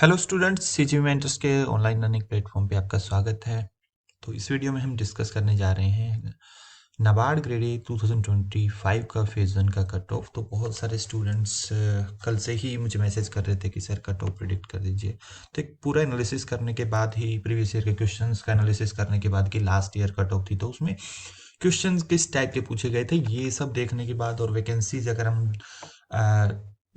Hello students, CG mentors के online learning platform पे आपका स्वागत है। तो इस वीडियो में हम डिस्कस करने जा रहे हैं नाबार्ड ग्रेड ए 2025 का फेज वन का कट ऑफ। तो बहुत सारे स्टूडेंट्स कल से ही मुझे मैसेज कर रहे थे कि सर कट ऑफ प्रिडिक्ट कर दीजिए। तो एक पूरा एनालिसिस करने के बाद ही, प्रीवियस ईयर के क्वेश्चंस का एनालिसिस करने के बाद कि लास्ट ईयर कट ऑफ थी तो उसमें क्वेश्चंस किस टाइप के पूछे गए थे, ये सब देखने के बाद और वैकेंसीज अगर हम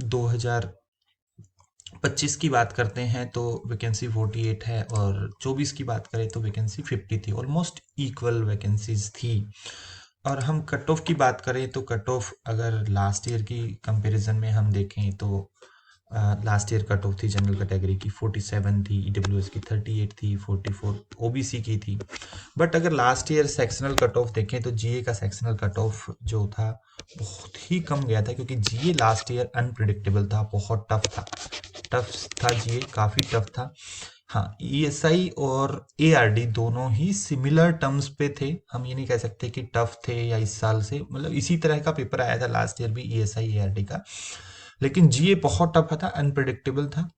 2025 की बात करते हैं तो वैकेंसी 48 है, और 24 की बात करें तो वैकेंसी 50 थी। ऑलमोस्ट इक्वल वैकेंसीज थी। और हम कट ऑफ की बात करें तो कट ऑफ अगर लास्ट ईयर की कंपैरिजन में हम देखें तो लास्ट ईयर कट ऑफ थी जनरल कैटेगरी की 47 थी, ईडब्ल्यूएस की 38 थी, 44 ओबीसी की थी। बट अगर last year sectional cut off देखें तो जीए का सेक्शनल कट ऑफ जो था बहुत ही कम गया था, क्योंकि जीए लास्ट ईयर अनप्रिडिक्टेबल था, बहुत टफ था जीए, काफ़ी टफ था। हाँ, ईएसआई और एआरडी दोनों ही सिमिलर टर्म्स पे थे। हम ये नहीं कह सकते कि टफ थे या इस साल से, मतलब इसी तरह का पेपर आया था लास्ट ईयर भी ईएसआई एआरडी का। लेकिन जीए बहुत टफ था, अनप्रिडिक्टेबल था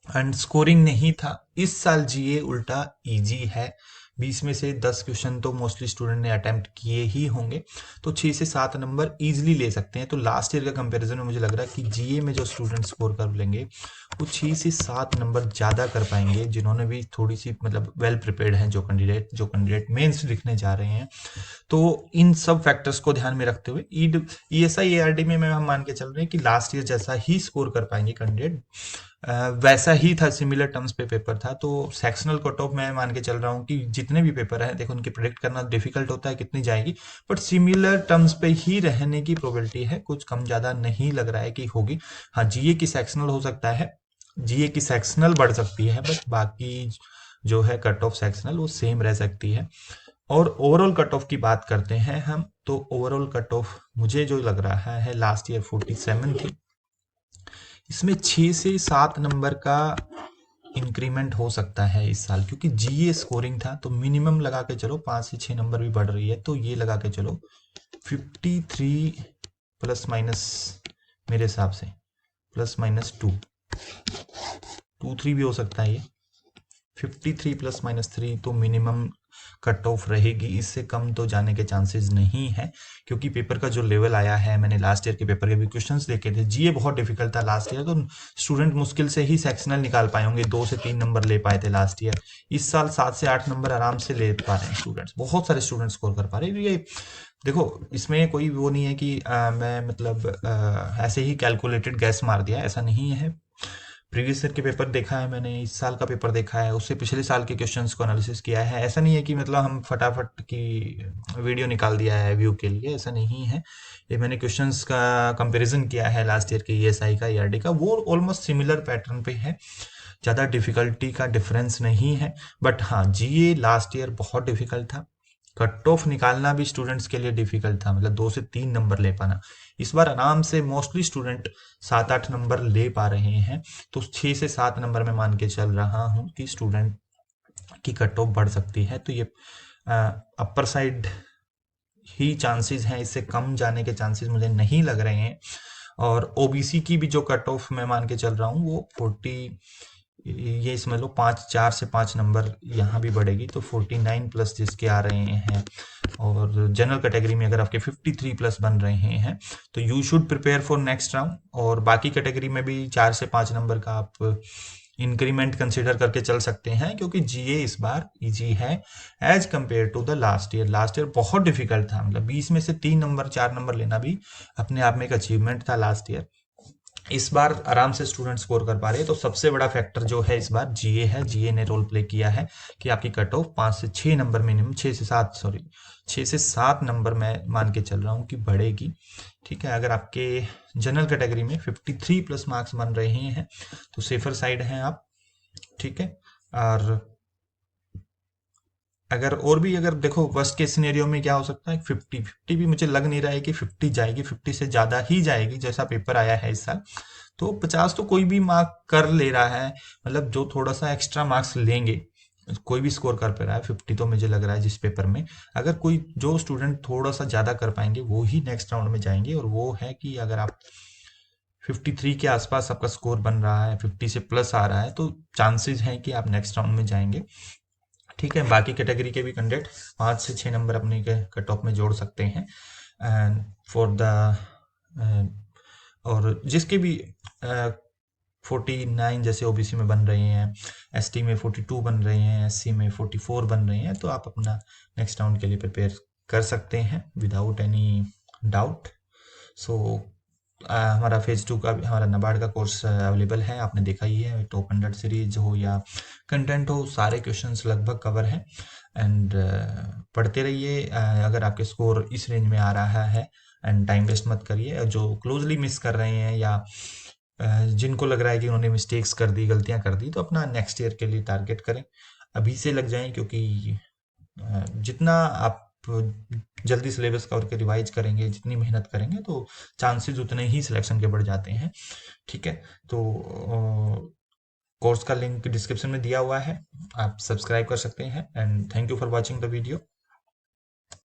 एंड स्कोरिंग नहीं था। इस साल जीए उल्टा इजी है। 20 में से 10 क्वेश्चन तो मोस्टली स्टूडेंट ने अटेम्प्ट किए ही होंगे, तो 6 से 7 नंबर इजीली ले सकते हैं। तो लास्ट ईयर का कंपैरिजन में मुझे लग रहा है कि जीए में जो स्टूडेंट स्कोर कर लेंगे वो 6 से 7 नंबर ज़्यादा कर पाएंगे, जिन्होंने भी थोड़ी सी मतलब वेल प्रिपेयर्ड हैं, जो कैंडिडेट मेंस लिखने जा रहे हैं। तो इन सब फैक्टर्स को ध्यान में रखते हुए ईएसआई एआरडी में हम मान के चल रहे हैं कि लास्ट ईयर जैसा ही स्कोर कर पाएंगे कैंडिडेट। वैसा ही था, सिमिलर टर्म्स पे पेपर था। तो सेक्शनल कट ऑफ मैं मान के चल रहा हूँ कि जितने भी पेपर हैं, देखो उनकी प्रिडिक्ट करना डिफिकल्ट होता है कितनी जाएगी, बट सिमिलर टर्म्स पे ही रहने की प्रोबेबिलिटी है, कुछ कम ज़्यादा नहीं लग रहा है कि होगी। हाँ, जीए की सेक्शनल हो सकता है, जीए की सेक्शनल बढ़ सकती है, बट बाकी जो है कट ऑफ सेक्शनल वो सेम रह सकती है। और ओवरऑल कट ऑफ की बात करते हैं हम, तो ओवरऑल कट ऑफ मुझे जो लग रहा है लास्ट ईयर 47 थी, इसमें 6 से 7 नंबर का इंक्रीमेंट हो सकता है इस साल, क्योंकि जीए स्कोरिंग था तो मिनिमम लगा के चलो 5 से 6 नंबर भी बढ़ रही है, तो ये लगा के चलो 53 प्लस माइनस, मेरे हिसाब से प्लस माइनस 2 3 भी हो सकता है ये। 53 प्लस माइनस 3 तो मिनिमम कट ऑफ रहेगी, इससे कम तो जाने के चांसेस नहीं है, क्योंकि पेपर का जो लेवल आया है, मैंने लास्ट ईयर के पेपर के भी क्वेश्चंस देखे थे। जीए बहुत डिफिकल्ट था लास्ट ईयर, तो स्टूडेंट मुश्किल से ही सेक्शनल निकाल पाए होंगे, 2 से 3 नंबर ले पाए थे लास्ट ईयर। इस साल 7 से 8 नंबर आराम से ले पा रहे हैं स्टूडेंट्स, बहुत सारे स्टूडेंट स्कोर कर पा रहे हैं। ये देखो, इसमें कोई वो नहीं है कि मैं मतलब ऐसे ही कैलकुलेटेड गैस मार दिया, ऐसा नहीं है। प्रीवियस ईयर के पेपर देखा है मैंने, इस साल का पेपर देखा है, उससे पिछले साल के क्वेश्चंस को एनालिसिस किया है। ऐसा नहीं है कि मतलब हम फटाफट की वीडियो निकाल दिया है व्यू के लिए, ऐसा नहीं है। ये मैंने क्वेश्चंस का कंपैरिजन किया है लास्ट ईयर के ईएसआई का, ईआरडी का, वो ऑलमोस्ट सिमिलर पैटर्न पे है, ज़्यादा डिफिकल्टी का डिफरेंस नहीं है। बट हाँ, जीए लास्ट ईयर बहुत डिफिकल्ट था, कट ऑफ निकालना भी स्टूडेंट्स के लिए डिफिकल्ट था, मतलब 2 से 3 नंबर ले पाना। इस बार आराम से मोस्टली स्टूडेंट 7-8 नंबर ले पा रहे हैं, तो 6 से 7 नंबर में मान के चल रहा हूँ कि स्टूडेंट की कट ऑफ बढ़ सकती है। तो ये अपर साइड ही चांसेस हैं, इससे कम जाने के चांसेस मुझे नहीं लग रहे हैं। और ओबीसी की भी जो कट ऑफ मैं मान के चल रहा हूँ वो 40, ये समझ लो 4 से 5 नंबर यहाँ भी बढ़ेगी, तो 49 प्लस जिसके आ रहे हैं। और जनरल कैटेगरी में अगर आपके 53 प्लस बन रहे हैं तो you should prepare for next round. और बाकी कैटेगरी में भी 4 से 5 नंबर का आप इंक्रीमेंट कंसिडर करके चल सकते हैं, क्योंकि जीए इस बार इजी है as compared to the last year. Last year बहुत डिफिकल्ट था, मतलब 20 में से 3 नंबर 4 नंबर लेना भी अपने आप में एक अचीवमेंट था लास्ट ईयर। इस बार आराम से स्टूडेंट स्कोर कर पा रहे हैं, तो सबसे बड़ा फैक्टर जो है इस बार जीए है। जीए ने रोल प्ले किया है कि आपकी कट ऑफ 5 से 6 नंबर मिनिमम, 6 से 7 नंबर मैं मान के चल रहा हूँ कि बढ़ेगी। ठीक है, अगर आपके जनरल कैटेगरी में 53 प्लस मार्क्स बन रहे हैं तो सेफर साइड हैं आप। ठीक है, और अगर और भी अगर देखो वर्स्ट केस सिनेरियो में क्या हो सकता है, 50 भी मुझे लग नहीं रहा है कि 50 जाएगी, 50 से ज़्यादा ही जाएगी जैसा पेपर आया है इस साल। तो 50 तो कोई भी मार्क कर ले रहा है, मतलब जो थोड़ा सा एक्स्ट्रा मार्क्स लेंगे कोई भी स्कोर कर पा रहा है। 50 तो मुझे लग रहा है जिस पेपर में, अगर कोई जो स्टूडेंट थोड़ा सा ज़्यादा कर पाएंगे वो ही नेक्स्ट राउंड में जाएंगे। और वो है कि अगर आप 53 के आसपास आपका स्कोर बन रहा है, 50 से प्लस आ रहा है, तो चांसेस हैं कि आप नेक्स्ट राउंड में जाएंगे। ठीक है, बाकी कैटेगरी के भी कैंडिडेट 5 से 6 नंबर अपने के कट ऑफ में जोड़ सकते हैं। एंड फॉर द और जिसके भी 49 जैसे ओबीसी में बन रहे हैं, एसटी में 42 बन रहे हैं, एससी में 44 बन रहे हैं, तो आप अपना नेक्स्ट राउंड के लिए प्रिपेयर कर सकते हैं विदाउट एनी डाउट। सो हमारा फेज 2 का हमारा नाबार्ड का कोर्स अवेलेबल है, आपने देखा ही है, टॉप 100 सीरीज हो या कंटेंट हो, सारे क्वेश्चंस लगभग कवर हैं। एंड पढ़ते रहिए। अगर आपके स्कोर इस रेंज में आ रहा है, एंड टाइम वेस्ट मत करिए। जो क्लोजली मिस कर रहे हैं या जिनको लग रहा है कि उन्होंने मिस्टेक्स कर दी, गलतियां कर दी, तो अपना नेक्स्ट ईयर के लिए टारगेट करें, अभी से लग जाएं, क्योंकि जितना आप जल्दी सिलेबस कवर के रिवाइज करेंगे, जितनी मेहनत करेंगे, तो चांसेस उतने ही सिलेक्शन के बढ़ जाते हैं। ठीक है, तो कोर्स का लिंक डिस्क्रिप्शन में दिया हुआ है, आप सब्सक्राइब कर सकते हैं। And thank you for watching the video.